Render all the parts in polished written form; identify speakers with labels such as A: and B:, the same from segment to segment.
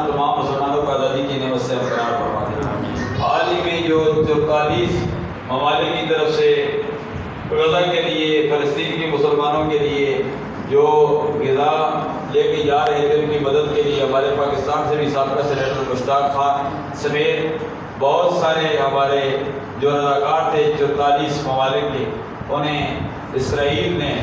A: تمام مسلمانوں کو آزادی کی نعمت سے ہمکنار فرما دے۔ حال ہی میں جو 44 ممالک کی طرف سے غزہ کے لیے، فلسطین کے مسلمانوں کے لیے جو غذا لے کے جا رہے تھے، ان کی مدد کے لیے ہمارے پاکستان سے بھی سابقہ سینیٹر مشتاق خان سمیت بہت سارے ہمارے جو رضاکار تھے 44 ممالک کے، انہیں اسرائیل نے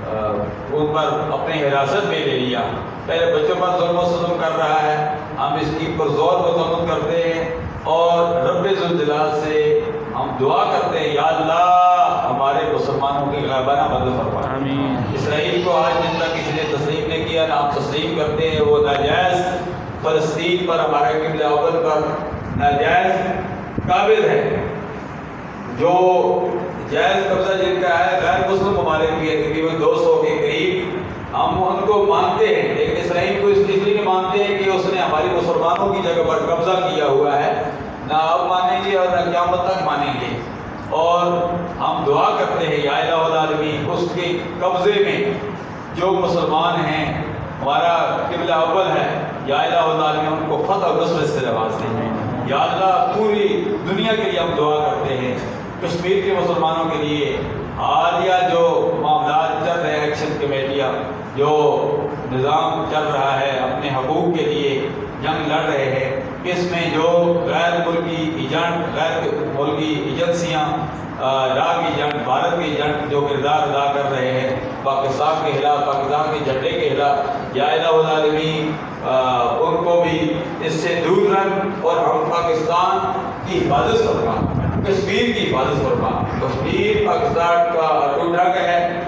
A: ان پر اپنے حراست میں لے لیا۔ پہلے بچوں پر ظلم و ستم کر رہا ہے، ہم اس کی پر زور مذمت کرتے ہیں اور رب ذوالجلال سے ہم دعا کرتے ہیں، یا اللہ ہمارے مسلمانوں کی غیبانہ مدد فرما۔ اسرائیل کو آج دن تک کسی نے تسلیم نہیں کیا، نہ ہم تسلیم کرتے ہیں۔ وہ ناجائز فلسطین پر، ہمارے قبلہ اول پر ناجائز قابض ہے، جو جائز قبضہ جن کا ہے غیر مسلم ممالک بھی ہے، تقریباً 200 کے قریب۔ ہم ان کو مانتے ہیں، لیکن اسرائیل کو اس لیے نہیں مانتے ہیں کہ اس نے ہماری مسلمانوں کی جگہ پر قبضہ کیا ہوا ہے۔ نہ اب مانیں گے اور نہ قیامت تک مانیں گے، اور ہم دعا کرتے ہیں یا الہ العالمین اس کے قبضے میں جو مسلمان ہیں، ہمارا قبلہ اول ہے، یا الہ العالمین ان کو فتح و نصرت سے نواز دیں۔ یا اللہ پوری دنیا کے لیے ہم دعا کرتے ہیں، کشمیر کے مسلمانوں کے لیے حالیہ جو معاملات چل رہے ہیں، ایکشن کمیٹیاں جو نظام چل رہا ہے، اپنے حقوق کے لیے جنگ لڑ رہے ہیں، اس میں جو غیر ملکی ایجنٹ، غیر ملکی ایجنسیاں، عراق ایجنٹ، بھارت کے ایجنٹ جو کردار ادا کر رہے ہیں پاکستان کے خلاف، پاکستان کے جھنڈے کے خلاف، یا الہ العالمین ان کو بھی اس سے دور رکھ اور ہم پاکستان کی حفاظت فرما، کشمیر کی حفاظت فرما۔ کشمیر پاکستان کا اٹوٹ حق ہے،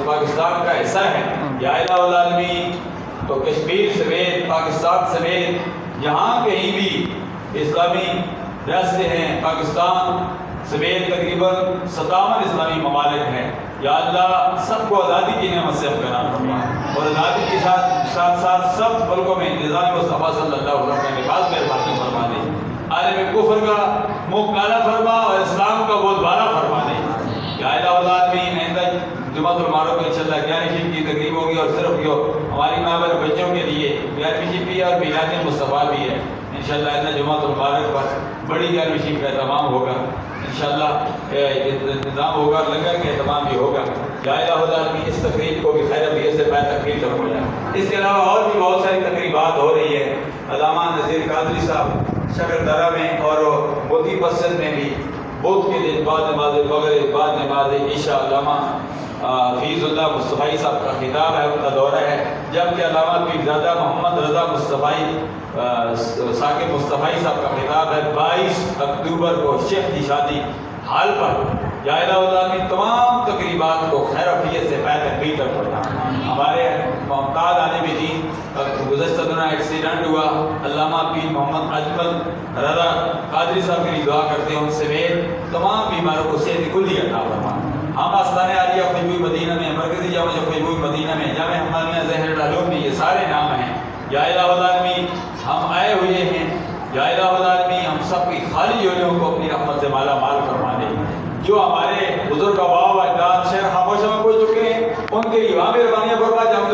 A: پاکستان کا حصہ ہے، یا الہ العالمین تو کشمیر سمیت، پاکستان سمیت جہاں کہیں بھی اسلامی ریاستیں ہیں، پاکستان سمیت تقریباً 57 اسلامی ممالک ہیں، یا اللہ سب کو آزادی کی نعمت سے ہمکنار فرما، اور آزادی کے ساتھ ساتھ سب ملکوں میں نظام مصطفیٰ صلی اللہ علیہ وسلم کا نفاذ مہربانی فرما دے، عالم کفر کا منہ کالا فرما اور اسلام کا بول بالا فرما دے۔ یا الہ العالمین آئندہ جمعۃ المعارف میں انشاءاللہ 11 کی تقریب ہوگی، اور صرف جو ہماری مابر بچوں کے لیے 11 بھی ہے اور میلاد مصطفیٰ بھی ہے، انشاءاللہ آئندہ جمعۃ المعارف پر بڑی 11 کا اہتمام ہوگا، انشاءاللہ انتظام ہوگا، لنگر کا اہتمام بھی ہوگا۔ یا الہ العالمین اس تقریب کو بھی خیر عافیت سے پائے تکمیل تک ہو جائے۔ اس کے علاوہ اور بھی بہت ساری تقریبات ہو رہی ہے، علامہ نذیر قادری صاحب شکردرہ میں اور موتی مسجد میں بھی بدھ کے دن بعد نماز فجر، بعد نماز عشاء علامہ فیض اللہ مصطفی صاحب کا خطاب ہے، ان کا دورہ ہے، جبکہ علامہ پیرزادہ محمد رضا مصطفی ثاقب مصطفی صاحب کا خطاب ہے 22 اکتوبر کو شیخ کی شادی حال پر۔ یا الہ العالمین تمام تقریبات کو خیر عافیت سے پائے تکمیل تک پڑھنا۔ ہمارے ممتاز عالم دین گزشتہ دنوں ایکسیڈنٹ ہوا، علامہ پیر محمد اجمل رضا قادری صاحب کے لیے دعا کرتے ہیں، ان سمیت تمام بیماروں کو صحت کلی عطا فرما۔ ہم آستانِ عالیہ خوشبوئی مدینہ میں، مرکزی جامع خوشبوئی مدینہ میں، جامع حمانیہ ظہر العلوم میں، یہ سارے نام ہیں۔ یا الہ العالمین ہم آئے ہوئے ہیں، یا الہ العالمین ہم سب کی خالی جھولیوں کو اپنی رحمت سے مالا مال فرما دے۔ جو ہمارے بزرگ آباء و اجداد شہر خاموشہ میں پہنچ چکے ہیں، ان کے لیے مہربانیاں فرما، جو ہم